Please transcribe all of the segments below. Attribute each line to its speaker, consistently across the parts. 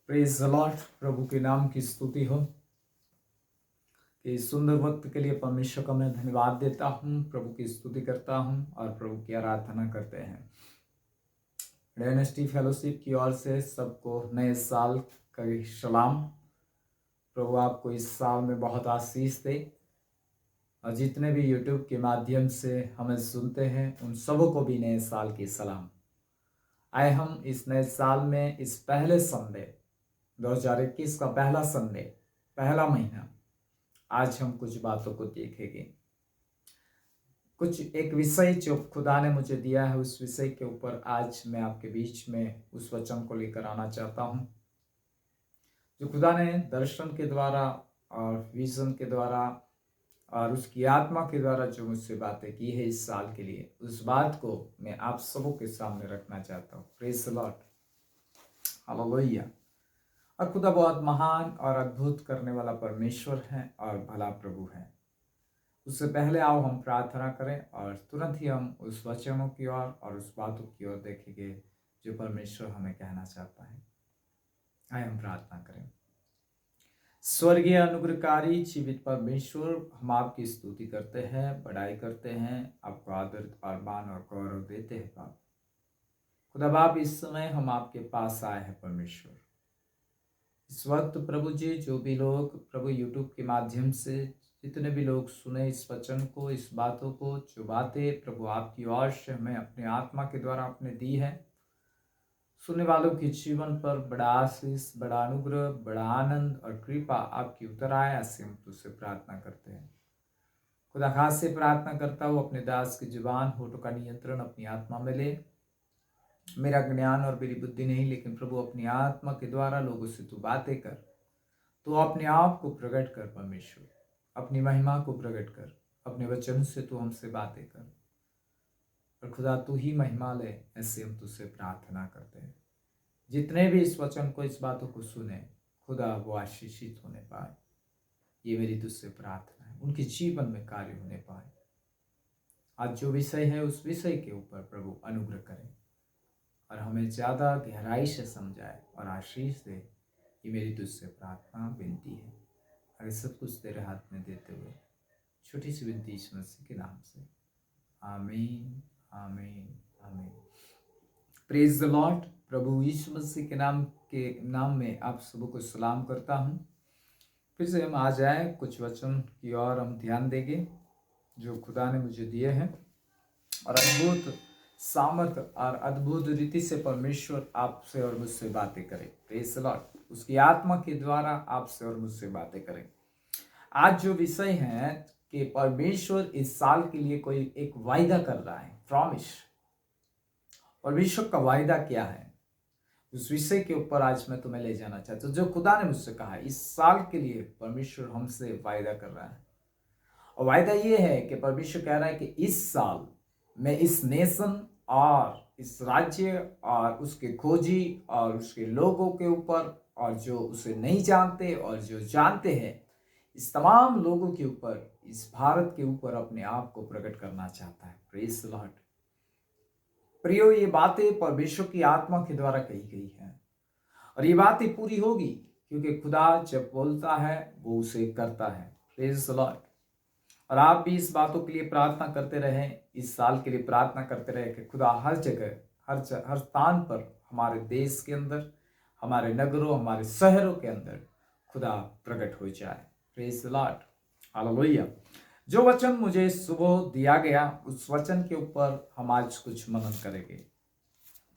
Speaker 1: Praise the lord. प्रभु के नाम की स्तुति हो कि इस सुंदर वक्त के लिए परमेश्वर का मैं धन्यवाद देता हूँ, प्रभु की स्तुति करता हूँ और प्रभु की आराधना करते हैं। डायनेस्टी फेलोशिप की ओर से सबको नए साल का सलाम। प्रभु आपको इस साल में बहुत आशीष दे और जितने भी यूट्यूब के माध्यम से हमें सुनते हैं उन सबों को भी नए साल की सलाम। आए हम इस नए साल में इस पहले संडे 2021 का पहला संडे, पहला महीना, आज हम कुछ बातों को देखेंगे। कुछ एक विषय जो खुदा ने मुझे दिया है उस विषय के ऊपर आज मैं आपके बीच में उस वचन को लेकर आना चाहता हूँ जो खुदा ने दर्शन के द्वारा और विजन के द्वारा और उसकी आत्मा के द्वारा जो मुझसे बातें की है इस साल के लिए, उस बात को मैं आप सबों के सामने रखना चाहता हूँ। Praise the Lord, hallelujah. और खुदा बहुत महान और अद्भुत करने वाला परमेश्वर है और भला प्रभु है। उससे पहले आओ हम प्रार्थना करें और तुरंत ही हम उस वचनों की ओर और उस बातों की ओर देखेंगे जो परमेश्वर हमें कहना चाहता है। आइए हम प्रार्थना करें। स्वर्गीय अनुग्रहकारी जीवित परमेश्वर, हम आपकी स्तुति करते हैं, बड़ाई करते हैं, आपको आदर और मान और गौरव देते हैं। बाप खुदा बाप, इस समय हम आपके पास आए हैं परमेश्वर। इस वक्त प्रभु जी, जो भी लोग प्रभु यूट्यूब के माध्यम से जितने भी लोग सुने इस वचन को, इस बातों को, जो बातें प्रभु आपकी ओर से हमें अपने आत्मा के द्वारा आपने दी है, सुनने वालों के जीवन पर बड़ा आशीष, बड़ा अनुग्रह, बड़ा आनंद और कृपा आपकी उतर आए, ऐसे हम तुझसे प्रार्थना करते हैं। खुदा खास से प्रार्थना करता हूँ अपने दास की जुबान होठों का नियंत्रण अपनी आत्मा में ले। मेरा ज्ञान और मेरी बुद्धि नहीं, लेकिन प्रभु अपनी आत्मा के द्वारा लोगों से तू बातें कर, तो अपने आप को प्रकट कर परमेश्वर, अपनी महिमा को प्रकट कर, अपने वचन से तू हमसे बातें कर और खुदा तू ही महिमा ले, ऐसे हम तुझसे प्रार्थना करते हैं। जितने भी इस वचन को, इस बातों को सुने, खुदा वो आशीषित होने पाए, ये मेरी तुझसे प्रार्थना है। उनके जीवन में कार्य होने पाए। आज जो विषय है उस विषय के ऊपर प्रभु अनुग्रह करें और हमें ज़्यादा गहराई से समझाए और आशीष दे, ये मेरी तुझसे प्रार्थना विनती है। अगर सब कुछ तेरे हाथ में देते हुए छोटी सी विनती यीशु मसीह के नाम से, आमीन, आमीन, आमीन। Praise the lord. प्रभु यीशु मसीह के नाम में आप सबको को सलाम करता हूँ। फिर से हम आ जाए, कुछ वचन की ओर हम ध्यान देंगे जो खुदा ने मुझे दिए हैं और अद्भुत सामर्थ और अद्भुत रीति से परमेश्वर आपसे और मुझसे बातें करें। Praise the Lord. उसकी आत्मा के द्वारा आपसे और मुझसे बातें करें। आज जो विषय है कि परमेश्वर इस साल के लिए कोई एक वायदा कर रहा है, प्रॉमिस। परमेश्वर का वायदा क्या है, उस विषय के ऊपर आज मैं तुम्हें ले जाना चाहता हूँ। जो खुदा ने मुझसे कहा इस साल के लिए परमेश्वर हमसे वायदा कर रहा है, और वायदा ये है कि परमेश्वर कह रहा है कि इस साल मैं इस नेशन और इस राज्य और उसके खोजी और उसके लोगों के ऊपर और जो उसे नहीं जानते और जो जानते हैं, इस तमाम लोगों के ऊपर, इस भारत के ऊपर अपने आप को प्रकट करना चाहता है। Praise the Lord. प्रियो, ये बातें परमेश्वर की आत्मा के द्वारा कही गई हैं और ये बातें पूरी होगी, क्योंकि खुदा जब बोलता है वो उसे करता है। Praise the Lord. और आप भी इस बातों के लिए प्रार्थना करते रहें, इस साल के लिए प्रार्थना करते रहे कि खुदा हर जगह, हर स्थान पर, हमारे देश के अंदर, हमारे नगरों, हमारे शहरों के अंदर खुदा प्रकट हो जाए। Praise the Lord, hallelujah. जो वचन मुझे सुबह दिया गया उस वचन के ऊपर हम आज कुछ मनन करेंगे।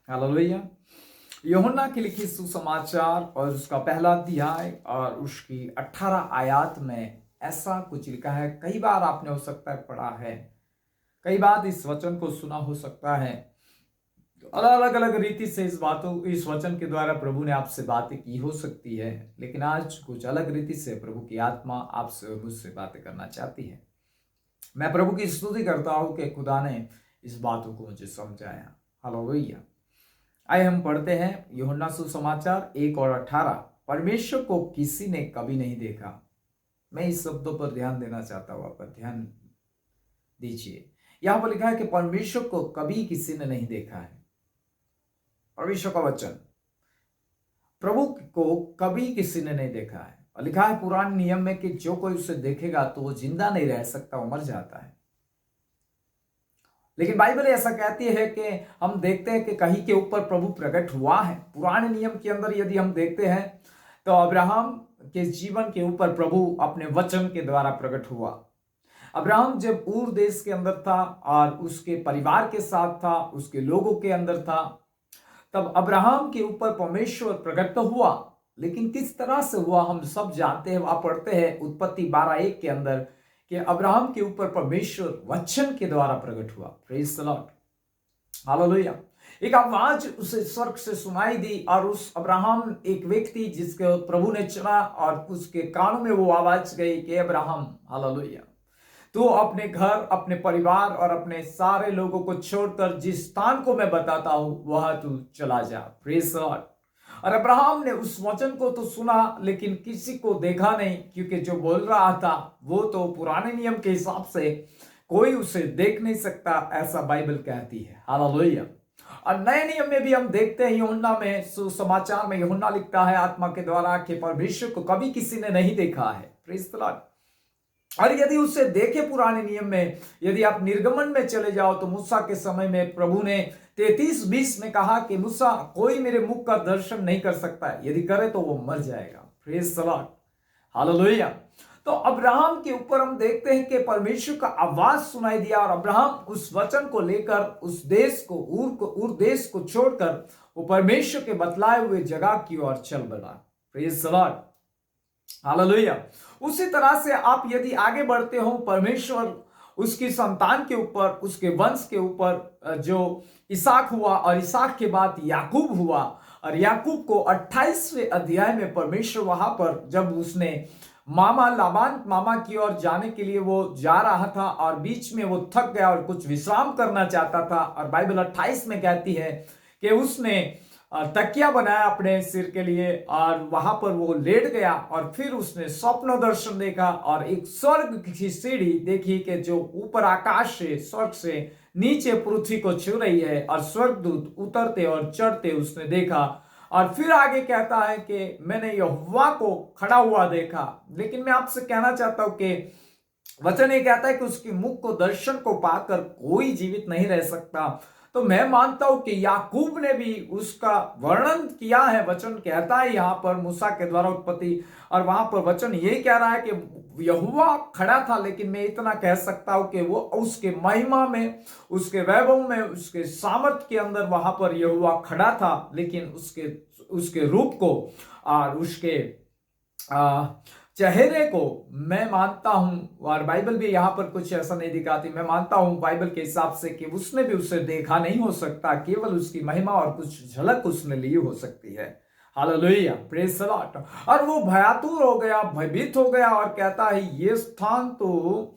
Speaker 1: हालेलुया। यूहन्ना की लिखी सुसमाचार और उसका पहला अध्याय और उसकी 18 आयत में ऐसा कुछ लिखा है। कई बार आपने हो सकता है पढ़ा है, कई बार इस वचन को सुना हो सकता है। अलग अलग रीति से इस वचन के द्वारा प्रभु ने आपसे बातें की हो सकती है, लेकिन आज कुछ अलग रीति से प्रभु की आत्मा आपसे और मुझसे बातें करना चाहती है। मैं प्रभु की स्तुति करता हूं कि खुदा ने इस बातों को मुझे समझाया। हालेलुया। आइए हम पढ़ते हैं यूहन्ना सुसमाचार 1 और 18। परमेश्वर को किसी ने कभी नहीं देखा। मैं इस शब्दों पर ध्यान देना चाहता हूं, आप पर ध्यान दीजिए। यहां पर लिखा है कि परमेश्वर को कभी किसी ने नहीं देखा है। परमेश्वर का वचन, प्रभु को कभी किसी ने नहीं देखा है। और लिखा है पुराने नियम में कि जो कोई उसे देखेगा तो वो जिंदा नहीं रह सकता, वो मर जाता है। लेकिन बाइबल ऐसा कहती है कि हम देखते हैं कि कहीं के ऊपर प्रभु प्रकट हुआ है। पुराने नियम के अंदर यदि हम देखते हैं तो अब्राहम के जीवन के ऊपर प्रभु अपने वचन के द्वारा प्रकट हुआ। अब्राहम जब ऊर देश के अंदर था और उसके परिवार के साथ था, उसके लोगों के अंदर था, तब अब्राहम के ऊपर परमेश्वर प्रकट तो हुआ, लेकिन किस तरह से हुआ हम सब जानते हैं। वहां पढ़ते हैं उत्पत्ति 12:1 के अंदर कि अब्राहम के ऊपर परमेश्वर वचन के द्वारा प्रकट हुआ। Praise the Lord, hallelujah. एक आवाज उसे स्वर्ग से सुनाई दी और उस अब्राहम, एक व्यक्ति जिसके प्रभु ने चुना, और उसके कानों में वो आवाज गई कि अब्राहम, हालेलुया, तो अपने घर, अपने परिवार और अपने सारे लोगों को छोड़कर जिस स्थान को मैं बताता हूं वहां तू चला जा। Praise Lord. और अब्राहम ने उस वचन को तो सुना, लेकिन किसी को देखा नहीं, क्योंकि जो बोल रहा था वो तो पुराने नियम के हिसाब से कोई उसे देख नहीं सकता, ऐसा बाइबल कहती है। हालेलुया। और नए नियम में भी हम देखते हैं, यूहन्ना में सुसमाचार में यूहन्ना लिखता है आत्मा के द्वारा कि परमेश्वर को कभी किसी ने नहीं देखा है। Praise the Lord. और यदि उसे देखे पुराने नियम में, यदि आप निर्गमन में चले जाओ तो मूसा के समय में प्रभु ने 33:20 में कहा कि मूसा, कोई मेरे मुख का दर्शन नहीं कर सकता है, यदि करे तो वो मर जाएगा। Praise the Lord, hallelujah. तो अब्राहम के ऊपर हम देखते हैं कि परमेश्वर का आवाज सुनाई दिया और अब्राहम उस वचन को लेकर उस देश को, ऊर देश को छोड़कर वो परमेश्वर के बतलाए हुए जगह की ओर चल बढ़ा। Praise the Lord, hallelujah. उसी तरह से आप यदि आगे बढ़ते हो, परमेश्वर उसकी संतान के ऊपर, उसके वंश के ऊपर जो इसहाक हुआ और इसहाक के बाद याकूब हुआ, और याकूब को 28वें अध्याय में परमेश्वर वहां पर जब उसने लाबान मामा की ओर जाने के लिए वो जा रहा था और बीच में वो थक गया और कुछ विश्राम करना चाहता था, और बाइबल 28 में कहती है कि उसने तकिया बनाया अपने सिर के लिए और वहां पर वो लेट गया, और फिर उसने स्वप्न दर्शन देखा और एक स्वर्ग की सीढ़ी देखी कि जो ऊपर आकाश से, स्वर्ग से नीचे पृथ्वी को छू रही है, और स्वर्गदूत उतरते और चढ़ते उसने देखा। और फिर आगे कहता है कि मैंने यहोवा को खड़ा हुआ देखा। लेकिन मैं आपसे कहना चाहता हूं कि वचन ये कहता है कि उसके मुख को, दर्शन को पाकर कोई जीवित नहीं रह सकता। तो मैं मानता हूं कि याकूब ने भी उसका वर्णन किया है। वचन कहता है यहां पर मूसा के द्वारा उत्पत्ति, और वहां पर वचन ये कह रहा है कि यहोवा खड़ा था, लेकिन मैं इतना कह सकता हूं कि वो उसके महिमा में, उसके वैभव में, उसके सामर्थ के अंदर वहां पर यहोवा खड़ा था, लेकिन उसके रूप को और उसके चेहरे को मैं मानता हूं, और बाइबल भी यहां पर कुछ ऐसा नहीं दिखाती, मैं मानता हूं बाइबल के हिसाब से कि उसने भी उसे देखा नहीं हो सकता, केवल उसकी महिमा और कुछ झलक उसने ली हो सकती है। Hallelujah, praise the Lord. और वो भयातुर हो गया, भयभीत हो गया, और कहता है ये स्थान तो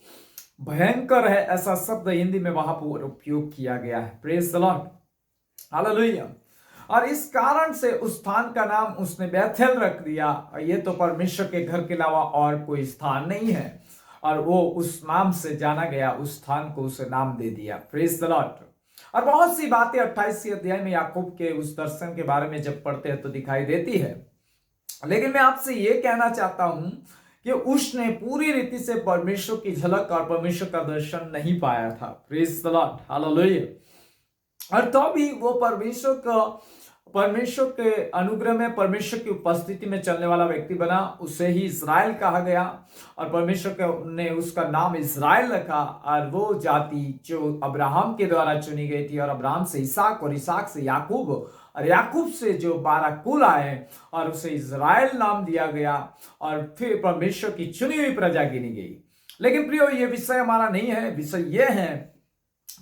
Speaker 1: भयंकर है, ऐसा शब्द हिंदी में वहां पर उपयोग किया गया है। Praise the Lord, hallelujah. और इस कारण से उस स्थान का नाम उसने बेथेल रख दिया। ये तो परमेश्वर के घर के अलावा और कोई स्थान नहीं है, और वो उस नाम से जाना गया, उस स्थान को उसे नाम दे दिया। Praise the Lord. और बहुत सी बातें 28वें अध्याय में याकूब के उस दर्शन के बारे में जब पढ़ते हैं तो दिखाई देती है। लेकिन मैं आपसे ये कहना चाहता हूं कि उसने पूरी रीति से परमेश्वर की झलक और परमेश्वर का दर्शन नहीं पाया था। Praise the Lord, hallelujah. और तो भी वो परमेश्वर के अनुग्रह में, परमेश्वर की उपस्थिति में चलने वाला व्यक्ति बना। उसे ही इज़राइल कहा गया, और परमेश्वर ने उसका नाम इज़राइल रखा। और वो जाति जो अब्राहम के द्वारा चुनी गई थी, और अब्राहम से इसहाक, और इसहाक से याकूब, और याकूब से जो 12 कुल आए, और उसे इज़राइल नाम दिया गया, और फिर परमेश्वर की चुनी हुई प्रजा गिनी गई। लेकिन प्रियो, ये विषय हमारा नहीं है। विषय ये है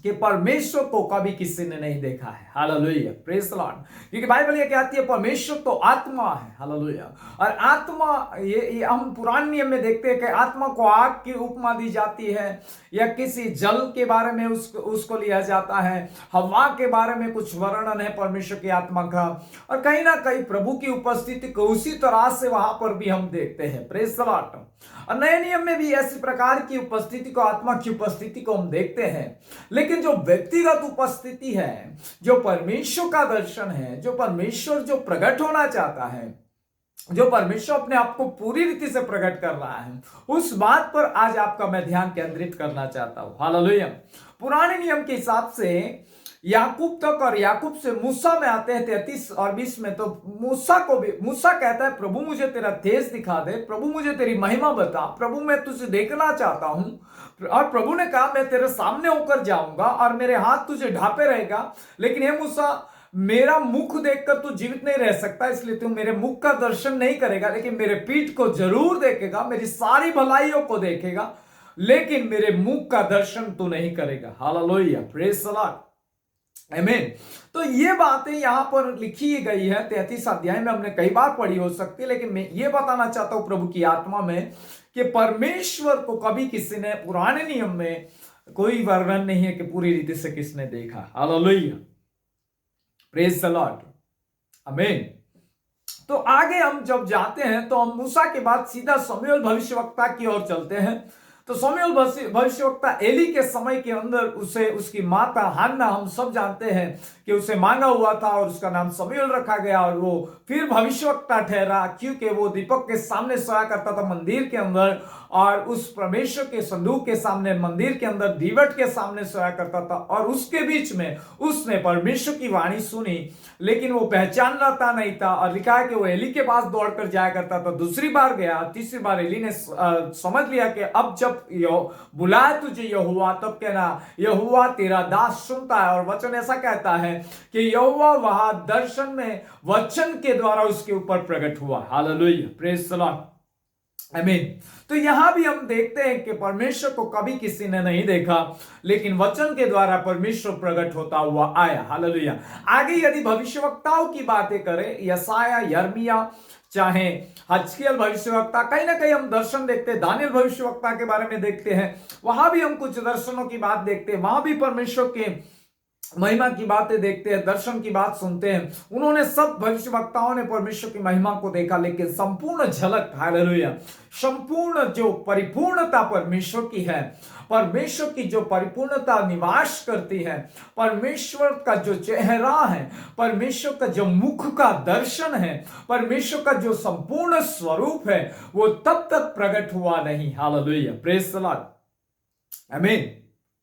Speaker 1: कि परमेश्वर को कभी किसी ने नहीं देखा है। Hallelujah, praise the Lord. क्योंकि बाइबल ये कहती है परमेश्वर तो आत्मा है। हालेलुया। और आत्मा, ये हम पुराने नियम में देखते हैं कि आत्मा को आग की उपमा दी जाती है, या किसी जल के बारे में उसको लिया जाता है। हवा के बारे में कुछ वर्णन है परमेश्वर की आत्मा का, और कहीं ना कहीं प्रभु की उपस्थिति को उसी तरह से वहां पर भी हम देखते हैं। Praise the Lord. और नए नियम में भी ऐसी प्रकार की उपस्थिति को, आत्मा की उपस्थिति को हम देखते हैं। लेकिन लेकिन जो व्यक्तिगत उपस्थिति है, जो परमेश्वर का दर्शन है, जो परमेश्वर जो प्रकट होना चाहता है, जो परमेश्वर अपने आप को पूरी रीति से प्रकट कर रहा है, उस बात पर आज आपका मैं ध्यान केंद्रित करना चाहता हूं। हालेलुया। पुराने नियम के हिसाब से याकूब तक और याकूब से मूसा में आते हैं 33 और 20 में, तो मूसा कहता है प्रभु मुझे तेरा तेज दिखा दे, प्रभु मुझे तेरी महिमा बता, प्रभु मैं तुझे देखना चाहता हूं। और प्रभु ने कहा मैं तेरे सामने होकर जाऊंगा और मेरे हाथ तुझे ढांपे रहेगा, लेकिन हे मूसा मेरा मुख देखकर तू जीवित नहीं रह सकता, इसलिए तू मेरे मुख का दर्शन नहीं करेगा, लेकिन मेरे पीठ को जरूर देखेगा, मेरी सारी भलाइयों को देखेगा, लेकिन मेरे मुख का दर्शन तू नहीं करेगा। हालेलुया, प्रेज द लॉर्ड, आमीन। तो ये बातें यहां पर लिखी गई है 33 अध्याय में, हमने कई बार पढ़ी हो सकती है, लेकिन मैं ये बताना चाहता हूं प्रभु की आत्मा में कि परमेश्वर को कभी किसी ने पुराने नियम में कोई वर्णन नहीं है कि पूरी रीति से किसने देखा। हालेलुया, प्रेज द लॉर्ड, आमीन। तो आगे हम जब जाते हैं तो हम मूसा के बाद सीधा शमूएल भविष्यवक्ता की ओर चलते हैं। तो शमूएल भविष्यवक्ता एली के समय के अंदर उसे उसकी माता हन्ना, हम सब जानते हैं कि उसे मांगा हुआ था और उसका नाम शमूएल रखा गया, और वो फिर भविष्यवक्ता ठहरा क्योंकि वो दीपक के सामने सोया करता था मंदिर के अंदर, और उस परमेश्वर के संदूक के सामने मंदिर के अंदर दीवट के सामने सोया करता था, और उसके बीच में उसने परमेश्वर की वाणी सुनी, लेकिन वो पहचानता नहीं था, और लिखा है कि वो एली के पास दौड़कर जाया करता था। दूसरी बार गया, तीसरी बार एली ने समझ लिया कि अब जब बुलाए तुझे यहोवा, तब कहना यहोवा तेरा दास सुनता है। और वचन ऐसा कहता है कि यहोवा वहां दर्शन में वचन के द्वारा उसके ऊपर प्रकट हुआ। हालेलुया, प्रेज द लॉर्ड, आमीन। तो यहां भी हम देखते हैं कि परमेश्वर को कभी किसी ने नहीं देखा, लेकिन वचन के द्वारा परमेश्वर प्रकट होता हुआ आया। हालेलुया। आगे यदि भविष्यवक्ताओं की बातें करें, यशाया, यिर्मयाह, चाहे हजकियेल भविष्यवक्ता, कहीं ना कहीं हम दर्शन देखते हैं। दानियेल भविष्यवक्ता के बारे में देखते हैं, वहां भी हम कुछ दर्शनों की बात देखते हैं, वहां भी परमेश्वर के महिमा की बातें देखते हैं, दर्शन की बात सुनते हैं। उन्होंने सब भविष्यवक्ताओं ने परमेश्वर की महिमा को देखा, लेकिन संपूर्ण झलक, हालेलुया, संपूर्ण जो परिपूर्णता परमेश्वर की है, परमेश्वर की जो परिपूर्णता निवास करती है, परमेश्वर का जो चेहरा है, परमेश्वर का जो मुख का दर्शन है, परमेश्वर का जो संपूर्ण स्वरूप है, वो तब तक प्रकट हुआ नहीं। हालेलुया, प्रेज द लॉर्ड, आमीन।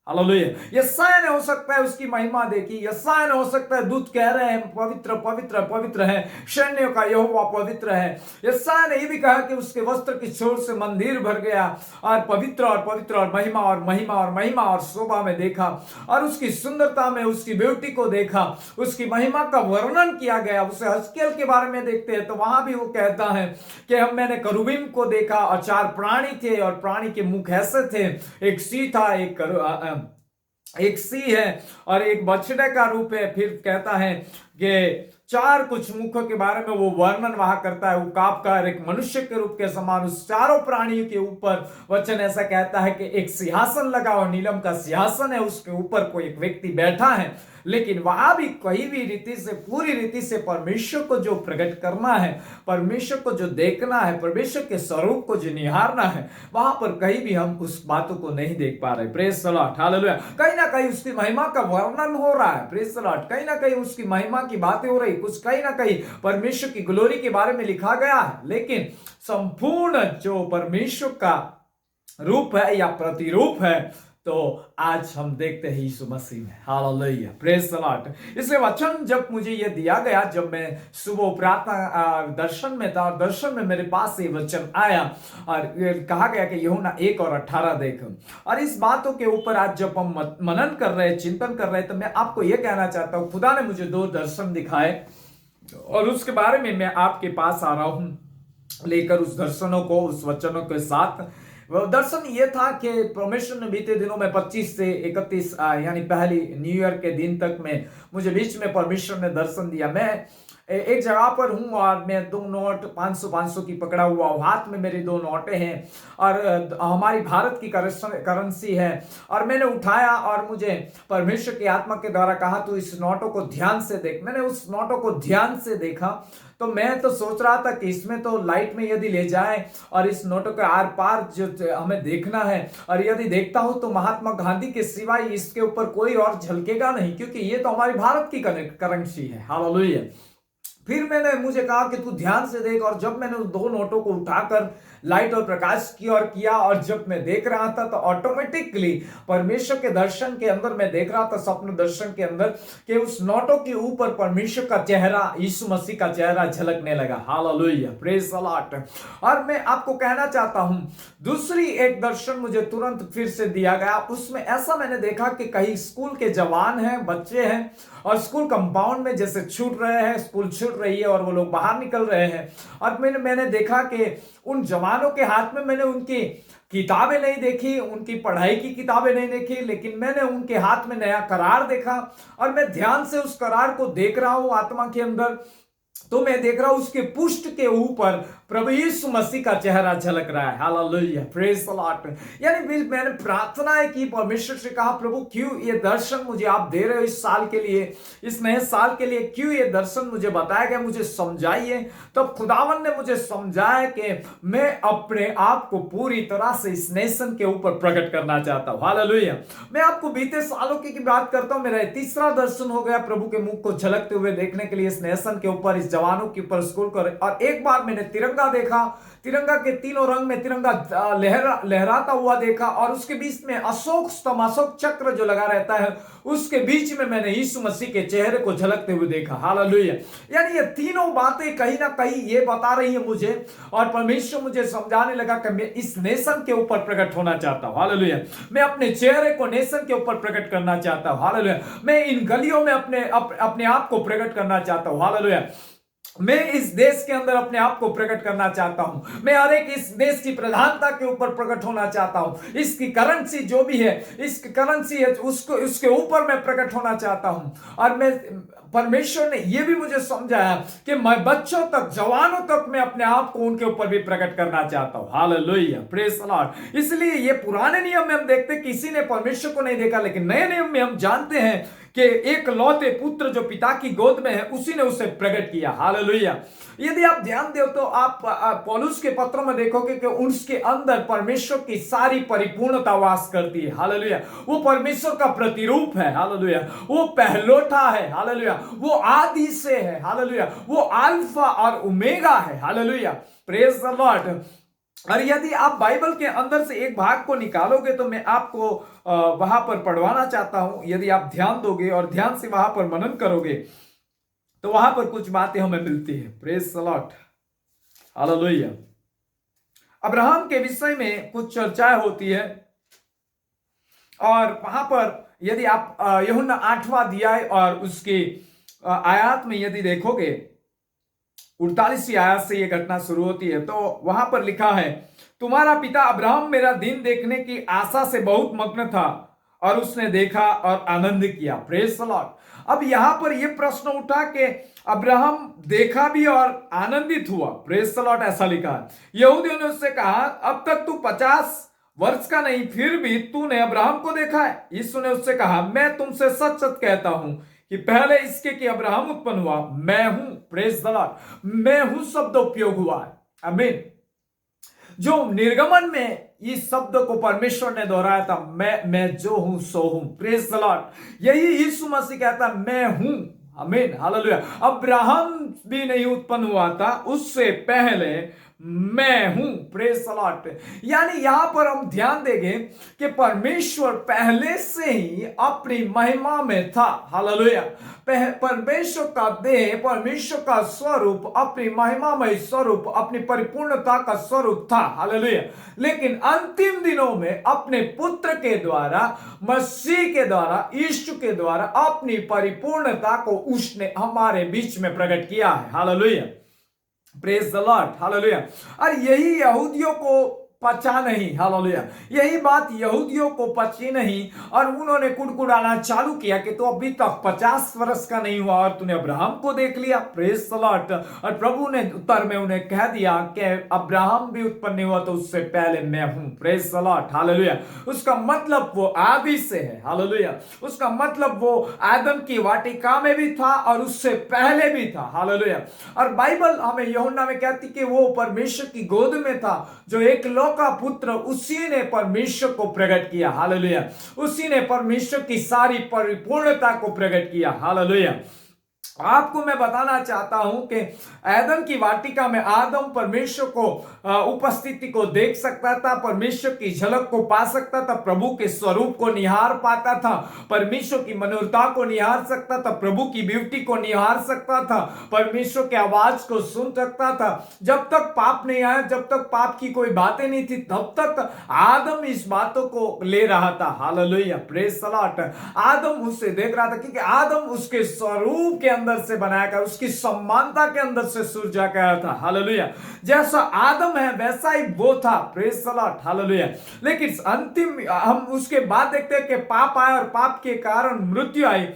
Speaker 1: हालेलुया। यशायाह ने हो सकता है उसकी महिमा देखी, यशायाह ने हो सकता है दूत कह रहे हैं पवित्र पवित्र पवित्र है, सैन्यों का यहोवा पवित्र है। यशायाह ने यह भी कहा कि उसके वस्त्र की छोर से मंदिर भर गया, और पवित्र और पवित्र और महिमा और महिमा और महिमा और शोभा में देखा, और उसकी सुंदरता में उसकी ब्यूटी को देखा, उसकी महिमा का वर्णन किया गया। उसे हजकियेल के बारे में देखते हैं तो वहां भी वो कहता है कि मैंने करूबीम को देखा, और 4 प्राणी थे, और प्राणी के मुख ऐसे थे, एक सी था, एक सी है, और एक बछड़े का रूप है। फिर कहता है कि 4 कुछ मुखों के बारे में वो वर्णन वहां करता है, वो काप का एक मनुष्य के रूप के समान। उस चारों प्राणियों के ऊपर वचन ऐसा कहता है कि एक सिंहासन लगा, और नीलम का सिंहासन है, उसके ऊपर कोई एक व्यक्ति बैठा है। लेकिन वहां भी कहीं भी रीति से, पूरी रीति से परमेश्वर को जो प्रकट करना है, परमेश्वर को जो देखना है, परमेश्वर के स्वरूप को जो निहारना है, वहां पर कहीं भी हम उस बातों को नहीं देख पा रहे। Praise the Lord, hallelujah. कहीं ना कहीं उसकी महिमा का वर्णन हो रहा है, प्रेज द लॉर्ड, कहीं ना कहीं उसकी महिमा की बातें हो रही, कुछ कहीं ना कहीं परमेश्वर की ग्लोरी के बारे में लिखा गया है, लेकिन संपूर्ण जो परमेश्वर का रूप है या प्रतिरूप है, तो आज हम देखते हैं यीशु मसीह में। Hallelujah, praise the Lord. इसलिए वचन जब मुझे ये दिया गया, जब मैं सुबह प्रार्थना दर्शन में था, और दर्शन में मेरे पास ये वचन आया, और कहा गया कि यूहन्ना 1:18 देख। और इस बातों के ऊपर आज जब हम मनन कर रहे हैं, चिंतन कर रहे हैं, तो मैं आपको ये कहना चाहता हूं, खुदा ने मुझे 2 दर्शन दिखाए, और उसके बारे में मैं आपके पास आ रहा हूं लेकर उस दर्शनों को, उस वचनों के साथ। वह दर्शन ये था कि परमेश्वर ने बीते दिनों में 25 से 31 यानी पहली न्यू ईयर के दिन तक में मुझे बीच में परमेश्वर ने दर्शन दिया। मैं एक जगह पर हूं और मैं 2 नोट 500 की पकड़ा हुआ हूं, हाथ में मेरी 2 नोटें हैं और हमारी भारत की करेंसी है। और मैंने उठाया और मुझे परमेश्वर की आत्मा के द्वारा कहा तू इस नोटों को ध्यान से देख। मैंने उस नोटों को ध्यान से देखा तो मैं तो सोच रहा था कि इसमें तो लाइट में यदि ले जाए और इस नोटों के आर पार जो हमें देखना है, और यदि देखता हूं तो महात्मा गांधी के सिवाय इसके ऊपर कोई और झलकेगा नहीं, क्योंकि ये तो हमारी भारत की करेंसी है। हालेलुया। फिर मुझे कहा कि तू ध्यान से देख, और जब मैंने उस 2 नोटों को उठाकर लाइट और प्रकाश की और किया, और जब मैं देख रहा था तो ऑटोमेटिकली परमेश्वर के दर्शन के अंदर मैं देख रहा था, स्वप्न दर्शन के अंदर, कि उस नोटों के ऊपर परमेश्वर का चेहरा, यीशु मसीह का चेहरा झलकने लगा। Hallelujah, praise the Lord. और मैं आपको कहना चाहता हूं, दूसरी एक दर्शन मुझे तुरंत फिर से दिया गया। उसमें ऐसा मैंने देखा कि कई स्कूल के जवान हैं, बच्चे हैं, और स्कूल कंपाउंड में जैसे छूट रहे हैं, स्कूल छूट रही है और वो लोग बाहर निकल रहे हैं। और मैंने देखा कि उन जवानों के हाथ में मैंने उनकी किताबें नहीं देखी, उनकी पढ़ाई की किताबें नहीं देखी, लेकिन मैंने उनके हाथ में नया करार देखा। और मैं ध्यान से उस करार को देख रहा हूं आत्मा के अंदर, तो मैं देख रहा हूं उसके पुष्ट के ऊपर प्रभु यीशु मसीह का चेहरा झलक रहा है। Hallelujah, praise the Lord. यानी मैंने प्रार्थना की, परमेश्वर से कहा प्रभु क्यों ये दर्शन मुझे आप दे रहे हो इस साल के लिए, इस नए साल के लिए, क्यों ये दर्शन मुझे बताया गया, मुझे समझाइए। तब खुदावन ने मुझे समझाया कि मैं अपने आप को पूरी तरह से इस नेशन के ऊपर प्रकट करना चाहता हूं। हालेलुया। मैं आपको बीते सालों की बात करता हूं, मेरा तीसरा दर्शन हो गया प्रभु के मुख को झलकते हुए देखने के लिए इस नेशन के ऊपर, इस जवानों के ऊपर, स्कूल कर। और एक बार मैंने तिरंगा देखा, तिरंगा के तीनों रंग में तिरंगा लहराता हुआ देखा, और उसके बीच में अशोक स्तंभ, अशोक चक्र जो लगा रहता है, उसके बीच में मैंने यीशु मसीह के चेहरे को झलकते हुए देखा। हालेलुया। यानी ये तीनों बातें कहीं ना कहीं ये बता रही है मुझे, और परमेश्वर मुझे समझाने लगा कि मैं इस नेशन के ऊपर प्रकट होना चाहता हूं। हालेलुया। मैं अपने चेहरे को नेशन के ऊपर प्रकट करना चाहता हूं। हालेलुया। मैं इन गलियों में अपने आप को प्रकट करना चाहता हूं। हालेलुया। मैं इस देश के अंदर अपने आप को प्रकट करना चाहता हूं। मैं हर एक इस देश की प्रधानता के ऊपर प्रकट होना चाहता हूं। इसकी करेंसी जो भी है, इसकी करेंसी है, उसके ऊपर मैं प्रकट होना चाहता हूं। और मैं परमेश्वर ने यह भी मुझे समझाया कि मैं बच्चों तक, जवानों तक मैं अपने आप को उनके ऊपर भी प्रकट करना चाहता हूं। Hallelujah, praise the Lord. इसलिए ये पुराने नियम में हम देखते किसी ने परमेश्वर को नहीं देखा, लेकिन नए नियम में हम जानते हैं कि एक लौते पुत्र जो पिता की गोद में है, उसी ने उसे प्रकट किया। हालेलुया। यदि आप ध्यान दो तो आप पौलुस के पत्रों में देखोगे कि उसके अंदर परमेश्वर की सारी परिपूर्णता वास करती है। हालेलुया। वो परमेश्वर का प्रतिरूप है। हालेलुया। वो पहलोठा है। हालेलुया। वो आदि से है। हालेलुया। वो अल्फा और ओमेगा है। Hallelujah, praise the Lord. और यदि आप बाइबल के अंदर से एक भाग को निकालोगे तो मैं आपको वहां पर पढ़वाना चाहता हूं। यदि आप ध्यान दोगे और ध्यान से वहां पर मनन करोगे तो वहां पर कुछ बातें हमें मिलती है। Praise the Lord. Hallelujah. Abraham के विषय में कुछ चर्चाएं होती है, और वहां पर यदि आप यूहन्ना 8वां अध्याय और उसके आयत में यदि देखोगे, 48वीं आयत से यह घटना शुरू होती है, तो वहां पर लिखा है, तुम्हारा पिता अब्राहम मेरा दिन देखने की आशा से बहुत मग्न था और उसने देखा और आनंद किया। Praise the Lord. अब यहां पर यह प्रश्न उठा कि अब्राहम देखा भी और आनंदित हुआ। प्रेज द लॉर्ड, ऐसा लिखा है। यहूदियों ने उससे कहा, अब तक तू 50 वर्ष का नहीं, फिर भी तूने अब्राहम को देखा है। यीशु ने उससे कहा, मैं तुमसे सच सच कहता हूं कि पहले इसके कि अब्राहम उत्पन्न हुआ, मैं हूं। Praise the Lord. मैं हूं शब्द उपयोग हुआ है। आमीन। जो निर्गमन में इस शब्द को परमेश्वर ने दोहराया था, मैं जो हूं सो हूं। Praise the Lord. यही यीशु मसीह कहता, मैं हूं। आमीन, हालेलुया। अब्राहम भी नहीं उत्पन्न हुआ था, उससे पहले मैं हूं। Praise the Lord. यानी यहां पर हम ध्यान देंगे कि परमेश्वर पहले से ही अपनी महिमा में था। हालेलुया। परमेश्वर का देह, परमेश्वर का स्वरूप, अपनी महिमामय स्वरूप, अपनी परिपूर्णता का स्वरूप था। हालेलुया। लेकिन अंतिम दिनों में अपने पुत्र के द्वारा, मसीह के द्वारा, यीशु के द्वारा अपनी परिपूर्णता को उसने हमारे बीच में प्रकट किया है। Hallelujah, praise the Lord. Hallelujah. और यही यहूदियों को पचा नहीं। हालेलुया। यही बात यहूदियों को पची नहीं और उन्होंने कुड़कुड़ाना चालू किया कि तो अभी तक 50 वर्ष का नहीं हुआ और तूने अब्राहम को देख लिया। Praise the Lord. और प्रभु ने उत्तर में उन्हें कह दिया कि अब्राहम भी उत्पन्न नहीं हुआ तो उससे पहले मैं हूं। Praise the Lord. हालेलुया। उसका मतलब वो आदि से है। हालेलुया। उसका मतलब वो आदम की वाटिका में भी था और उससे पहले भी था। हालेलुया। और बाइबल हमें यूहन्ना में कहती कि वो परमेश्वर की गोद में था, जो एक का पुत्र, उसी ने परमेश्वर को प्रकट किया। हालेलुया। उसी ने परमेश्वर की सारी परिपूर्णता को प्रकट किया। हालेलुया। आपको मैं बताना चाहता हूं कि एदन की वाटिका में आदम परमेश्वर को उपस्थिति को देख सकता था, परमेश्वर की झलक को पा सकता था, प्रभु के स्वरूप को निहार पाता था, परमेश्वर की मनोरता को निहार सकता था, प्रभु की ब्यूटी को निहार सकता था, परमेश्वर के आवाज को सुन सकता था। जब तक पाप नहीं आया, जब तक पाप की कोई बातें नहीं थी, तब तक आदम इस बातों को ले रहा था। हालेलुया। Praise the lord. आदम उससे देख रहा था क्योंकि आदम उसके स्वरूप के अंदर से बनाया गया, उसकी समानता के अंदर से सुरजा गया था। हालेलुया। जैसा आदम है वैसा ही वो था। Praise the Lord. हालेलुया। लेकिन अंतिम हम उसके बाद देखते हैं कि पाप आया और पाप के कारण मृत्यु आई।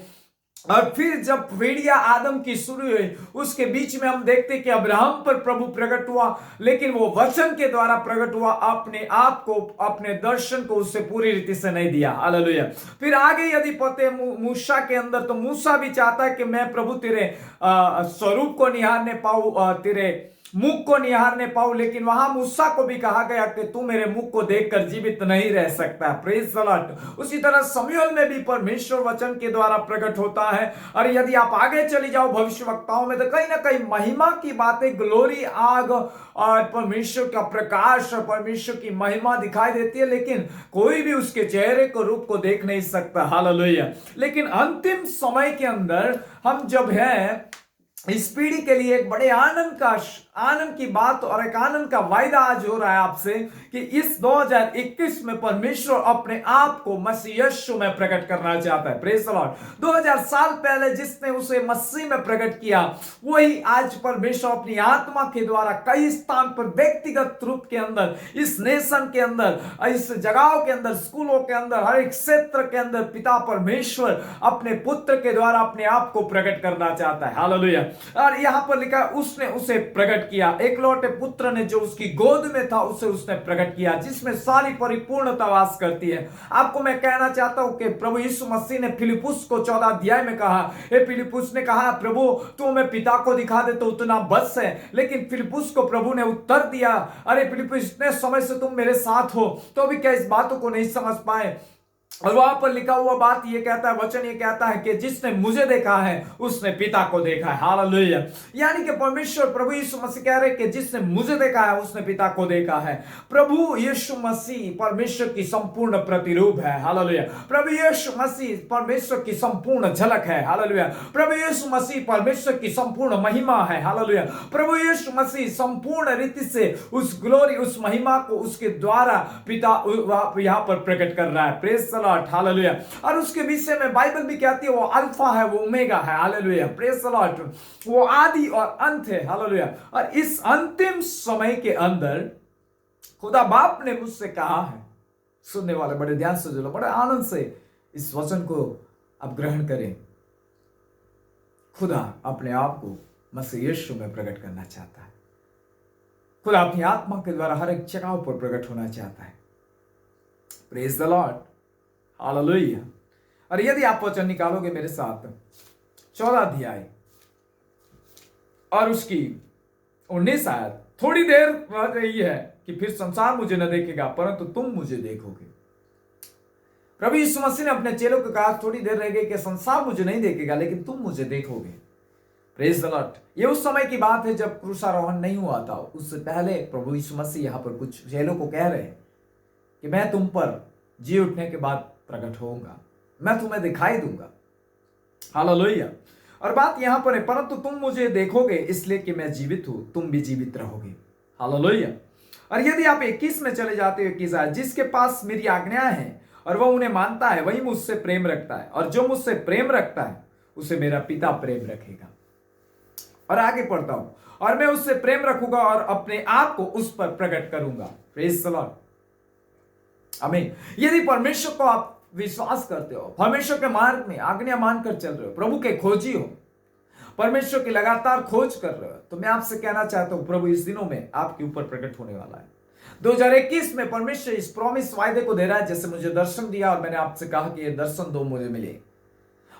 Speaker 1: और फिर जब भेड़िया आदम की शुरू हुई, उसके बीच में हम देखते कि अब्राहम पर प्रभु प्रकट हुआ, लेकिन वो वचन के द्वारा प्रकट हुआ, अपने आप को, अपने दर्शन को उससे पूरी रीति से नहीं दिया। हालेलुया। फिर आगे यदि पढ़ते मूसा के अंदर, तो मूसा भी चाहता है कि मैं प्रभु तेरे स्वरूप को निहारने पाऊं, तेरे मुख को निहारने पाऊं, लेकिन वहां मूसा को भी कहा गया कि तू मेरे मुख को देखकर जीवित नहीं रह सकता। Praise the Lord. उसी तरह शमूएल में भी परमेश्वर वचन के द्वारा प्रकट होता है। और यदि आप आगे चली जाओ भविष्यवक्ताओं में, तो कहीं ना कहीं महिमा की बातें, ग्लोरी, आग और परमेश्वर का प्रकाश और परमेश्वर की महिमा दिखाई देती है, लेकिन कोई भी उसके चेहरे को, रूप को देख नहीं सकता। हालेलुया। लेकिन अंतिम समय के अंदर हम जब है, इस पीढ़ी के लिए एक बड़े आनंद की बात और एक आनंद का वायदा आज हो रहा है आपसे कि इस 2021 में परमेश्वर अपने आप को मसीह यीशु में प्रकट करना चाहता है। Praise the Lord. 2000 साल पहले जिसने उसे मसीह में प्रकट किया, वही आज परमेश्वर अपनी आत्मा के द्वारा कई स्थान पर व्यक्तिगत रूप के अंदर, इस नेशन के अंदर, इस जगहों के अंदर, स्कूलों के अंदर, हर एक क्षेत्र के अंदर पिता परमेश्वर अपने पुत्र के द्वारा अपने आप को प्रकट करना चाहता है। हालेलुया। और यहां पर लिखा, उसने उसे प्रकट किया, एकलौते पुत्र ने जो उसकी गोद में था उसे उसने प्रकट किया, जिसमें सारी परिपूर्णता वास करती है। आपको मैं कहना चाहता हूं कि प्रभु यीशु मसीह ने फिलिप्पुस को 14 अध्याय में कहा, हे फिलिप्पुस ने कहा, प्रभु तू हमें पिता को दिखा दे तो उतना बस है। लेकिन फिलिप्पुस को प्रभु ने उत्तर दिया, अरे फिलिप्पुस, इतने समय से तुम मेरे साथ हो तो अभी क्या इस बातों को नहीं समझ पाए? और वहां पर लिखा हुआ बात ये कहता है, वचन ये कहता है कि जिसने मुझे देखा है उसने पिता को देखा है। हालेलुया। यानी कि परमेश्वर, प्रभु यीशु मसीह कह रहे कि जिसने मुझे देखा है उसने पिता को देखा है। प्रभु यीशु मसीह परमेश्वर की संपूर्ण प्रतिरूप है। हालेलुया। प्रभु यीशु मसीह परमेश्वर की संपूर्ण झलक है। हालेलुया। प्रभु यीशु मसीह परमेश्वर की संपूर्ण महिमा है। हालेलुया। प्रभु यीशु मसीह संपूर्ण रीति से उस ग्लोरी, उस महिमा को उसके द्वारा पिता यहां पर प्रकट कर रहा है। Praise the Lord. हालेलुया। और उसके विषय में बाइबल भी कहती है वो अल्फा है, वो ओमेगा है। हालेलुया। Praise the Lord. वो आदि और अंत है। हालेलुया। और इस अंतिम समय के अंदर खुदा बाप ने मुझसे कहा है, सुनने वाले बड़े ध्यान से सुनो, बड़े आनंद से इस वचन को आप ग्रहण करें। खुदा अपने आप को मसीह यीशु में प्रकट करना चाहता है। खुदा अपनी आत्मा के द्वारा हर एक जगह पर प्रकट होना चाहता है। Praise the Lord. हालेलुया। और यदि आप वचन निकालोगे मेरे साथ 14 अध्याय और उसकी 19 आयत, थोड़ी देर रह रही है कि फिर संसार मुझे न देखेगा परंतु तुम मुझे देखोगे। प्रभु यीशु मसीह ने अपने चेलों को कहा, थोड़ी देर रह गई कि संसार मुझे नहीं देखेगा लेकिन तुम मुझे देखोगे। Praise the Lord. ये उस समय की बात है जब क्रूसारोहण नहीं हुआ था। उससे पहले प्रभु यीशु मसीह यहां पर कुछ चेलों को कह रहे हैं कि मैं तुम पर जी उठने के बाद प्रकट होऊंगा, मैं तुम्हें दिखाई दूंगा। हालेलुया। और बात यहां पर है, परंतु तुम मुझे देखोगे इसलिए कि मैं जीवित हूं, तुम भी जीवित रहोगे। हालेलुया। और यदि आप 21 में चले जाते हो, 21 जिसके पास मेरी आज्ञाएं हैं और वह उन्हें मानता है वही मुझसे प्रेम रखता है, और जो मुझसे प्रेम रखता है उसे मेरा पिता प्रेम रखेगा। और आगे पढ़ता हूं, और मैं उससे प्रेम रखूंगा और अपने आप को उस पर प्रकट करूंगा। प्रेज द लॉर्ड, आमीन। यदि परमेश्वर को आप विश्वास करते हो, परमेश्वर के मार्ग में आज्ञा मानकर चल रहे हो, प्रभु के खोजी हो, परमेश्वर की लगातार खोज कर रहे हो, तो मैं आपसे कहना चाहता हूं प्रभु इस दिनों में आपके ऊपर प्रकट होने वाला है। 2021 में परमेश्वर इस प्रॉमिस वायदे को दे रहा है, जैसे मुझे दर्शन दिया और मैंने आपसे कहा कि ये दर्शन दो मुझे मिले।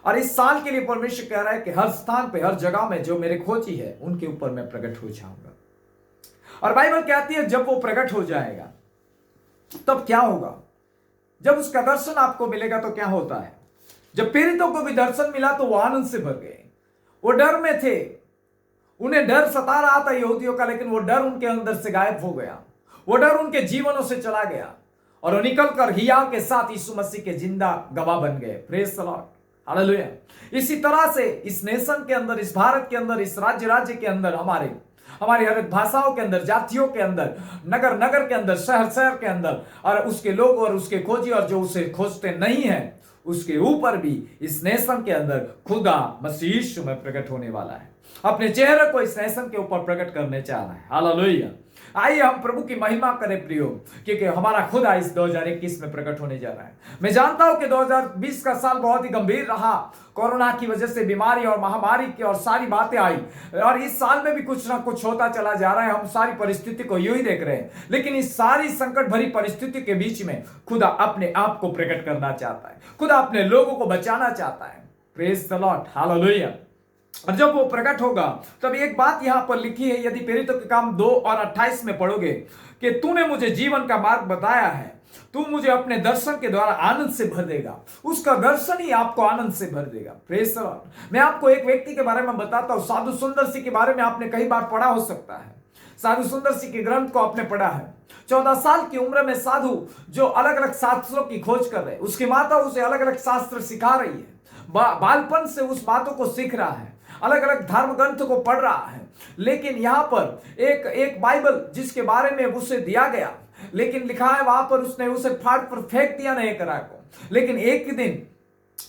Speaker 1: और इस साल के लिए परमेश्वर कह रहा है कि हर स्थान पे, हर जगह में जो मेरे खोजी है उनके ऊपर मैं प्रकट हो जाऊंगा। और बाइबल कहती है जब वो प्रकट हो जाएगा तब क्या होगा? जब उसका दर्शन आपको मिलेगा तो क्या होता है? जब पीड़ितों को भी दर्शन मिला तो वो आनंद से भर गए। वो डर में थे, उन्हें डर सता रहा था यहूदियों का, लेकिन वो डर उनके अंदर से गायब हो गया। वो डर उनके जीवनों से चला गया और वो निकलकर हिया के साथ यीशु मसीह के जिंदा गवाह बन गए। Praise the Lord, hallelujah. इसी तरह से इस नेशन के अंदर, इस भारत के अंदर, इस राज्य के अंदर, हमारी हर भाषाओं के अंदर, जातियों के अंदर, नगर नगर के अंदर, शहर शहर के अंदर, और उसके लोग और उसके खोजी और जो उसे खोजते नहीं है उसके ऊपर भी इस नेशन के अंदर खुदा मसीह यीशु में प्रकट होने वाला है। अपने चेहरे को इस नेशन के ऊपर प्रकट करने चाह रहा है। हालेलुया। आइए हम प्रभु की महिमा करें प्रियो, क्योंकि हमारा खुदा इस 2021 में प्रकट होने जा रहा है। मैं जानता हूं कि 2020 का साल बहुत ही गंभीर रहा, कोरोना की वजह से बीमारी और महामारी की और सारी बातें आई, और इस साल में भी कुछ ना कुछ होता चला जा रहा है। हम सारी परिस्थिति को यूं ही देख रहे हैं, लेकिन इस सारी संकट भरी परिस्थिति के बीच में खुदा अपने आप को प्रकट करना चाहता है। खुदा अपने लोगों को बचाना चाहता है। Praise the Lord, hallelujah. और जब वो प्रकट होगा तब एक बात यहां पर लिखी है, यदि प्रेरितों के काम 2 और 28 में पढ़ोगे कि तूने मुझे जीवन का मार्ग बताया है, तू मुझे अपने दर्शन के द्वारा आनंद से भर देगा। उसका दर्शन ही आपको आनंद से भर देगा। Praise the Lord. मैं आपको एक व्यक्ति के बारे में बताता हूं, साधु सुंदर सिंह के बारे में आपने कई बार पढ़ा हो सकता है। साधु सुंदर सिंह के ग्रंथ को आपने पढ़ा है। 14 साल की उम्र में साधु जो अलग अलग शास्त्रों की खोज कर रहे हैं, उसकी माता उसे अलग अलग शास्त्र सिखा रही है, बालपन से उस बातों को सीख रहा है, अलग अलग धर्म ग्रंथ को पढ़ रहा है। लेकिन यहां पर एक बाइबल जिसके बारे में उसे दिया गया, लेकिन लिखा है वहां पर उसने उसे फाड़ पर फेंक दिया नहीं करा को। लेकिन एक दिन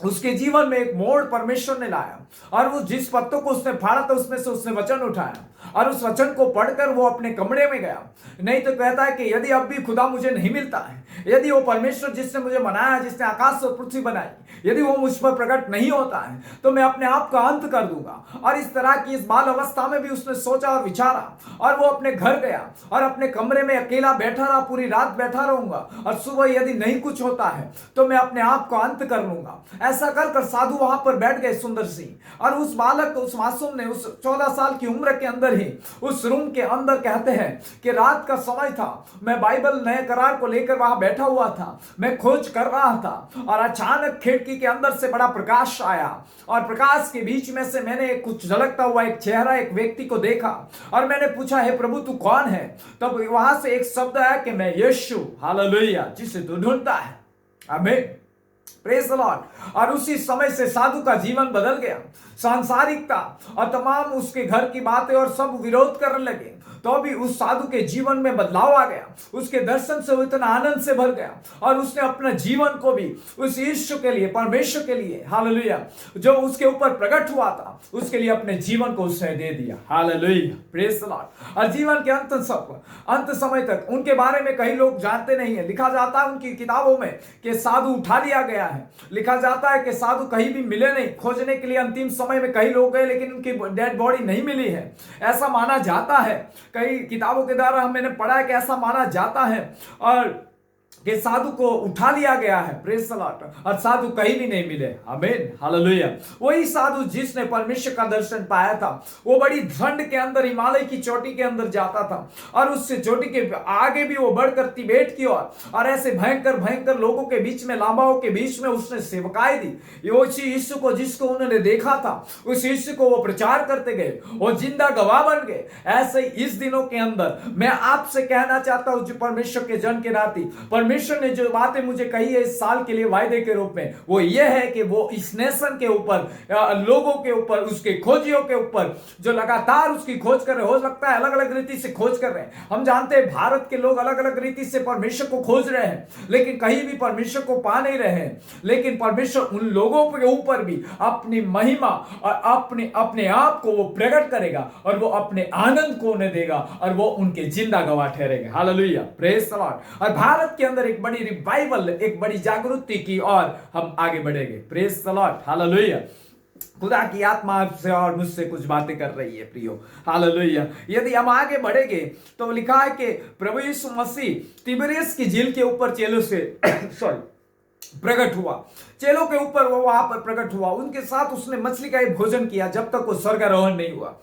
Speaker 1: उसके जीवन में एक मोड़ परमेश्वर ने लाया, और वो जिस पत्तों को उसने फाड़ा था उसमें से उसने वचन उठाया, और उस वचन को पढ़कर वो अपने कमरे में गया। नहीं तो कहता है कि यदि अब भी खुदा मुझे नहीं मिलता है, यदि वो परमेश्वर जिसने मुझे बनाया, जिसने आकाश और पृथ्वी बनाई, यदि वो मुझ पर प्रकट नहीं होता है तो मैं अपने आप का अंत कर दूंगा। और इस तरह की इस बाल अवस्था में भी उसने सोचा और विचारा, और वो अपने घर गया और अपने कमरे में अकेला बैठा रहा, पूरी रात बैठा रहूंगा, और सुबह यदि नहीं कुछ होता है तो मैं अपने आप को अंत कर लूंगा। ऐसा कर साधु वहां पर बैठ गए सुंदर सिंह, और उस बालक, उस मासूम ने उस 14 साल की उम्र के अंदर ही उस रूम के अंदर, कहते हैं कि रात का समय था, मैं बाइबल नए करार को लेकर वहां बैठा हुआ था, मैं खोज कर रहा था, और अचानक खिड़की के अंदर से बड़ा प्रकाश आया, और प्रकाश के बीच में से मैंने कुछ झलकता हुआ एक चेहरा, एक व्यक्ति को देखा, और मैंने पूछा, हे प्रभु तू कौन है? तब वहां से एक शब्द आया कि मैं यीशु, हालेलुया, जिसे तू ढूंढता है। आमीन, प्रेज द लॉर्ड। और उसी समय से साधु का जीवन बदल गया। सांसारिकता और तमाम उसके घर की बातें और सब विरोध करने लगे, तो भी उस साधु के जीवन में बदलाव आ गया। उसके दर्शन से वो इतना आनंद से भर गया, और उसने अपने जीवन को भी उस यीशु के लिए, परमेश्वर के लिए, हालेलुया, जो उसके ऊपर प्रकट हुआ था, उसके लिए अपने जीवन को उसने दे दिया। Hallelujah, praise the Lord. और जीवन के अंत समय तक उनके बारे में कई लोग जानते नहीं है। लिखा जाता है उनकी किताबों में कि साधु उठा लिया गया है। लिखा जाता है कि साधु कहीं भी मिले नहीं, खोजने के लिए अंतिम समय में कई लोग गए, लेकिन उनकी डेड बॉडी नहीं मिली है, ऐसा माना जाता है। कई किताबों के द्वारा मैंने पढ़ा है कि ऐसा माना जाता है, और कि साधु को उठा लिया गया है। Praise the Lord. और साधु कहीं भी नहीं मिले। आमीन, हालेलुया। वही साधु जिसने परमेश्वर का दर्शन पाया था, वो बड़ी ठंड के अंदर हिमालय की चोटी के अंदर जाता था, और उससे चोटी के आगे भी वो बढ़कर तिबेट की ओर, और ऐसे भयंकर भयंकर लोगों के बीच में, लामाओं के बीच में उसने सेवकाई दी। उसी यीशु को जिसको उन्होंने देखा था, उस यीशु को वो प्रचार करते गए, वो जिंदा गवाह बन गए। ऐसे ही इस दिनों के अंदर मैं आपसे कहना चाहता हूं, जो परमेश्वर के जन के नाते, परमेश्वर परमेश्वर ने जो बातें मुझे कही है इस साल के लिए वायदे के रूप में, वो ये है कि वो इस नेशन के ऊपर, लोगों के ऊपर, उसके खोजियों के ऊपर जो लगातार उसकी खोज कर रहे, हो सकता है अलग अलग रीति से खोज कर रहे हैं। हम जानते हैं भारत के लोग अलग अलग रीति से परमेश्वर को खोज रहे हैं, लेकिन कहीं भी परमेश्वर को पा नहीं रहे हैं। लेकिन परमेश्वर उन लोगों के ऊपर भी अपनी महिमा और अपने आप को वो प्रकट करेगा और वो अपने आनंद को उन्हें देगा और वो उनके जिंदा गवाह ठहरेंगे। Hallelujah, praise the Lord. और भारत के अंदर एक बड़ी रिवाइवल, एक बड़ी जागृति की और हम आगे बढ़ेंगे। Praise the Lord, hallelujah. खुदा की आत्मा आपसे और मुझसे कुछ बातें कर रही है प्रियो, हालेलुया। यदि हम आगे बढ़ेंगे तो लिखा है कि प्रभु यीशु मसीह तिबरियस की झील के ऊपर चेलों से सॉरी प्रकट हुआ, चेलों के ऊपर वो वहां पर प्रकट हुआ, उनके साथ उसने मछली का ही भोजन किया जब तक वो स्वर्गारोहण नहीं हुआ।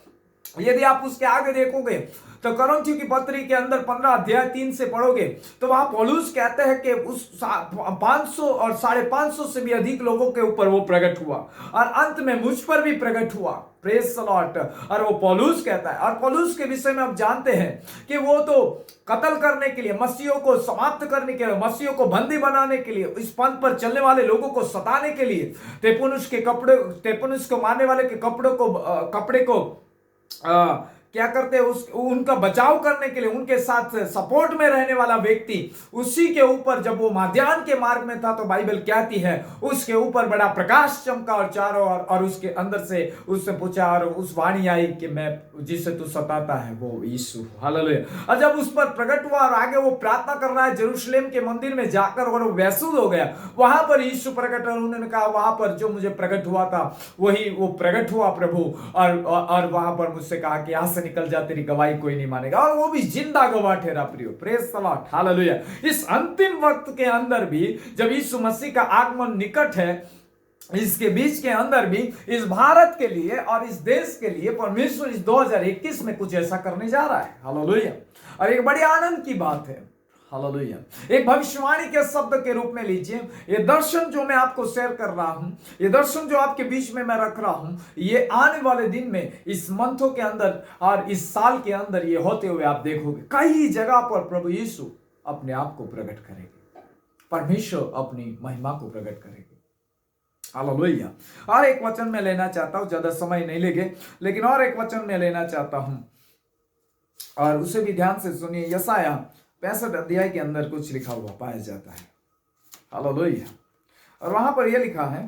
Speaker 1: यदि आप उसके आगे देखोगे तो कोरिन्थियों की पत्री के अंदर 15 अध्याय 3 से पढ़ोगे तो वहां पौलुस कहते हैं कि उस 500 और 550 से भी अधिक लोगों के ऊपर वो प्रकट हुआ और अंत में मुझ पर भी प्रकट हुआ। Praise the Lord. और वो पौलुस कहता है, और पौलुस के विषय में आप जानते हैं कि वो तो कत्ल करने के लिए, मसीहों को समाप्त करने के लिए, मसीहों को बंदी बनाने के लिए, इस पंथ पर चलने वाले लोगों को सताने के लिए स्तेफनुस को मारने वाले के कपड़े को क्या करते हैं, उनका बचाव करने के लिए, उनके साथ सपोर्ट में रहने वाला व्यक्ति, उसी के ऊपर जब वो माध्यान के मार्ग में था तो बाइबल कहती है उसके ऊपर बड़ा प्रकाश चमका और चारों और उसके अंदर से उससे पूछा और उस वाणी आई कि मैं जिसे तू सताता है वो यीशु। हालेलुया। और जब उस पर प्रकट हुआ और आगे वो प्रार्थना कर रहा है जेरूशलेम के मंदिर में जाकर और वो वैसुद हो गया, वहां पर यीशु प्रकट, और उन्होंने कहा वहां पर जो मुझे प्रकट हुआ था वही वो प्रकट हुआ प्रभु, और वहां पर मुझसे कहा कि यहां से निकल जा, तेरी गवाही कोई नहीं मानेगा, और वो भी जिंदा गवाह ठहरा प्रियो। Praise the Lord, hallelujah. इस अंतिम वक्त के अंदर भी जब यीशु मसीह का आगमन निकट है, इसके बीच के अंदर भी इस भारत के लिए और इस देश के लिए परमेश्वर इस 2021 में कुछ ऐसा करने जा रहा है। हालेलुया। और एक बड़ी आनंद की बात है, हालेलुया। एक भविष्यवाणी के शब्द के रूप में लीजिए, ये दर्शन जो मैं आपको शेयर कर रहा हूं, ये दर्शन जो आपके बीच में मैं रख रहा हूं, ये आने वाले दिन में इस मंथों के अंदर और इस साल के अंदर ये होते हुए आप देखोगे कई जगह पर प्रभु यीशु अपने आप को प्रकट करेंगे, परमेश्वर अपनी महिमा को प्रकट करेंगे। हालेलुया। और एक वचन में लेना चाहता हूं, ज्यादा समय नहीं लेंगे, लेकिन और एक वचन में लेना चाहता हूं और उसे भी ध्यान से सुनिए। यशायाह 65 अध्याय के अंदर कुछ लिखा हुआ पाया जाता है। हालेलुया। और वहां पर यह लिखा है,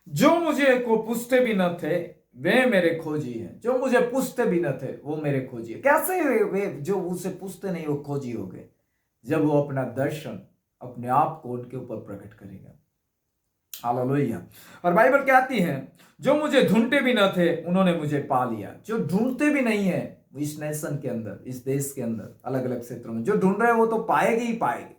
Speaker 1: जो मुझे को पूछते भी न थे वे मेरे खोजी हैं। जो मुझे पूछते भी न थे वो मेरे खोजी है। कैसे वे जो उसे पूछते नहीं वो खोजी हो गए? जब वो अपना दर्शन अपने आप को उनके ऊपर प्रकट करेगा। हालेलुया। और बाइबल कहती है जो मुझे ढूंढते भी न थे उन्होंने मुझे पा लिया। जो ढूंढते भी नहीं है इस नेशन के अंदर, इस देश के अंदर, अलग अलग क्षेत्रों में जो ढूंढ रहे हैं वो तो पाएंगे ही पाएंगे।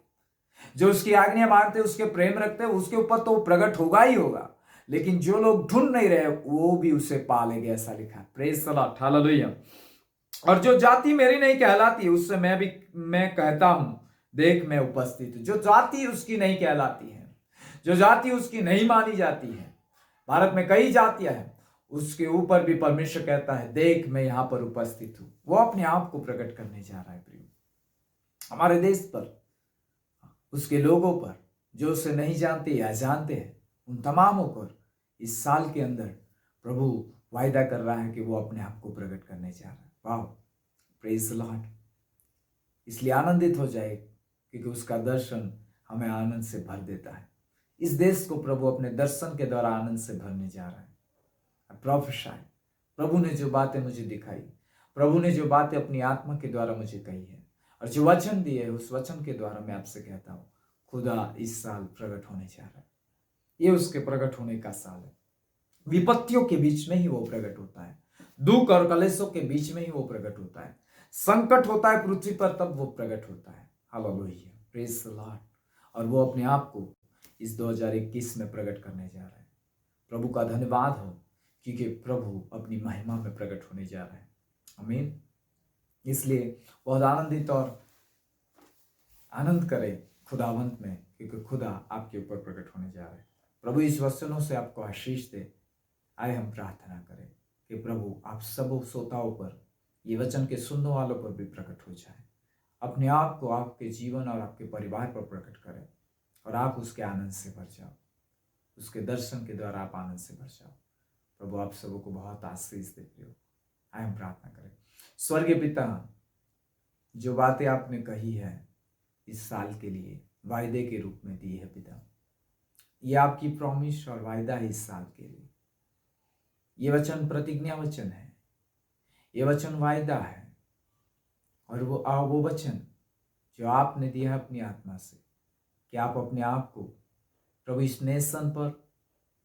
Speaker 1: जो उसकी आज्ञा मानते, उसके प्रेम रखते, उसके ऊपर तो प्रकट होगा ही होगा। लेकिन जो लोग ढूंढ नहीं रहे वो भी उसे पा लेंगे, ऐसा लिखा है। Praise the Lord, hallelujah. और जो जाति मेरी नहीं कहलाती उससे मैं कहता हूं देख मैं उपस्थित हूं। जो जाति उसकी नहीं कहलाती है, जो जाति उसकी नहीं मानी जाती है, भारत में कई जातियां हैं, उसके ऊपर भी परमेश्वर कहता है देख मैं यहां पर उपस्थित हूं। वो अपने आप को प्रकट करने जा रहा है प्रिय, हमारे देश पर, उसके लोगों पर, जो उसे नहीं जानते या जानते हैं, उन तमामों पर इस साल के अंदर प्रभु वायदा कर रहा है कि वो अपने आप को प्रकट करने जा रहा है। वाह, प्रेज द लॉर्ड। इसलिए आनंदित हो जाए क्योंकि उसका दर्शन हमें आनंद से भर देता है। इस देश को प्रभु अपने दर्शन के द्वारा आनंद से भरने जा रहा है। प्रोफेसाय, प्रभु ने जो बातें मुझे दिखाई, प्रभु ने जो बातें अपनी आत्मा के द्वारा मुझे कही है और जो वचन दिए है, उस वचन के द्वारा मैं आपसे कहता हूँ खुदा इस साल प्रकट होने जा रहा है। ये उसके प्रकट होने का साल है। विपत्तियों के बीच में ही वो प्रकट होता है, दुख और कलेशों के बीच में ही वो प्रकट होता है, संकट होता है पृथ्वी पर तब वो प्रकट होता है। Hallelujah, praise the Lord. और वो अपने आप को इस 2021 में प्रकट करने जा रहा है। प्रभु का धन्यवाद हो क्योंकि प्रभु अपनी महिमा में प्रकट होने जा रहा है। आमीन। इसलिए बहुत आनंदित और आनंद करें खुदावंत में क्योंकि खुदा आपके ऊपर प्रकट होने जा रहा है। प्रभु इस वचनों से आपको आशीष दे आए हम प्रार्थना करें कि प्रभु आप सब श्रोताओं पर, ये वचन के सुनने वालों पर भी प्रकट हो जाए। अपने आप को आपके जीवन और आपके परिवार पर प्रकट करें और आप उसके आनंद से भर जाओ, उसके दर्शन के द्वारा आप आनंद से भर जाओ। प्रभु आप सबों को बहुत आशीष देते हो। आए हम प्रार्थना करें। स्वर्गीय पिता, जो बातें आपने कही है इस साल के लिए वायदे के रूप में दी है पिता, ये आपकी प्रॉमिस और वायदा है इस साल के लिए। ये वचन प्रतिज्ञा वचन है, ये वचन वायदा है, और वो वचन जो आपने दिया है अपनी आत्मा से, कि आप अपने आप को प्रभु इस नेशन पर,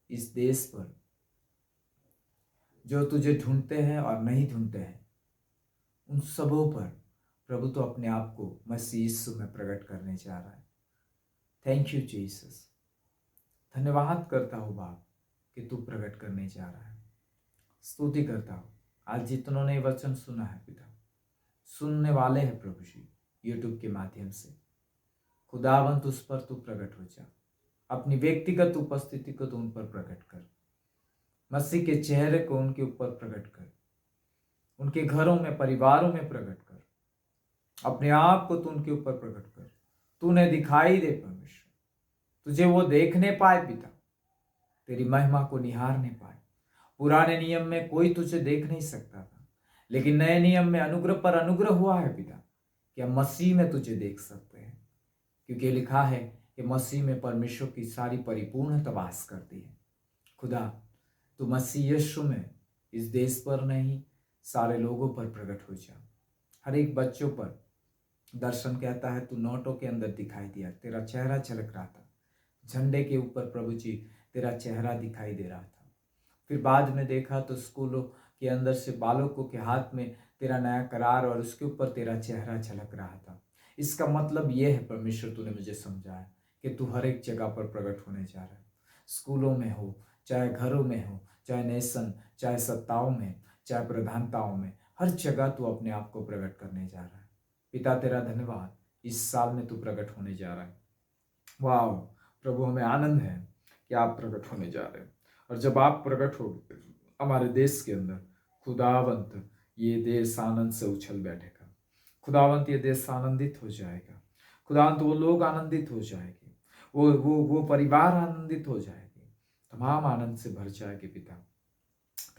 Speaker 1: इस देश पर, जो तुझे ढूंढते हैं और नहीं ढूंढते हैं, उन सबों पर प्रभु तो अपने आप को मसीह यीशु में प्रकट करने जा रहा है। Thank you Jesus. धन्यवाद करता हूँ बाप कि तू प्रकट करने जा रहा है। स्तुति करता हूँ आज जितनों ने वचन सुना है पिता, सुनने वाले हैं प्रभु जी यूट्यूब के माध्यम से, खुदावंत उस पर तू प्रकट हो जा। अपनी व्यक्तिगत उपस्थिति को तू उन पर प्रकट कर, मसीह के चेहरे को उनके ऊपर प्रकट कर, उनके घरों में, परिवारों में प्रकट कर, अपने आप को तू उनके ऊपर प्रकट कर। तूने दिखाई दे परमेश्वर, तुझे वो देखने पाए पिता, तेरी महिमा को निहारने पाए। पुराने नियम में कोई तुझे देख नहीं सकता था, लेकिन नए नियम में अनुग्रह पर अनुग्रह हुआ है पिता, कि हम मसीह में तुझे देख सकते हैं, क्योंकि लिखा है कि मसीह में परमेश्वर की सारी परिपूर्णता वास करती है। खुदा तू मसीह यीशु में इस देश पर नहीं, सारे लोगों पर प्रकट हो जा। हर एक बच्चों पर दर्शन कहता है तू नोटों के अंदर दिखाई दिया, तेरा चेहरा झलक रहा था। झंडे के ऊपर प्रभु जी तेरा चेहरा दिखाई दे रहा था। फिर बाद में देखा तो स्कूलों के अंदर से बालकों के हाथ में तेरा नया करार और उसके ऊपर तेरा चेहरा झलक रहा था। इसका मतलब यह है परमेश्वर, तूने मुझे समझाया कि तू हर एक जगह पर प्रकट होने जा रहा है। स्कूलों में हो, चाहे घरों में हो, चाहे नेशन, चाहे सत्ताओं में, चाहे प्रधानताओं में, हर जगह तू अपने आप को प्रकट करने जा रहा है। पिता तेरा धन्यवाद, इस साल में तू प्रकट होने जा रहा है। वाह प्रभु, हमें आनंद है कि आप प्रकट होने जा रहे हैं, और जब आप प्रकट हो हमारे देश के अंदर, खुदावंत ये देश आनंद से उछल बैठेगा। खुदावंत ये देश आनंदित हो जाएगा। खुदावंत वो लोग आनंदित हो जाएंगे, वो परिवार आनंदित हो जाएगी, तमाम आनंद से भर जाएगी पिता।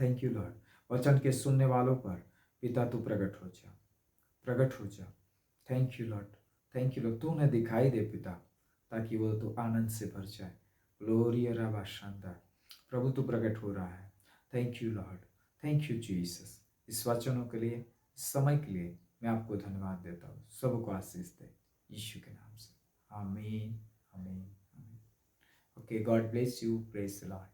Speaker 1: Thank you Lord. वचन के सुनने वालों पर पिता तू प्रकट हो जा, प्रकट हो जा। Thank you Lord, thank you Lord. तू उन्हें दिखाई दे पिता, ताकि वो तो आनंद से भर जाए। ग्लोरी रबा शानदार प्रभु तू प्रकट हो रहा है। Thank you Lord, thank you Jesus. इस वचनों के लिए, इस समय के लिए मैं आपको धन्यवाद देता हूँ। सबको आशीष दे यीशु के नाम से। आमीन, आमीन, आमीन। Okay, God bless you, praise the Lord.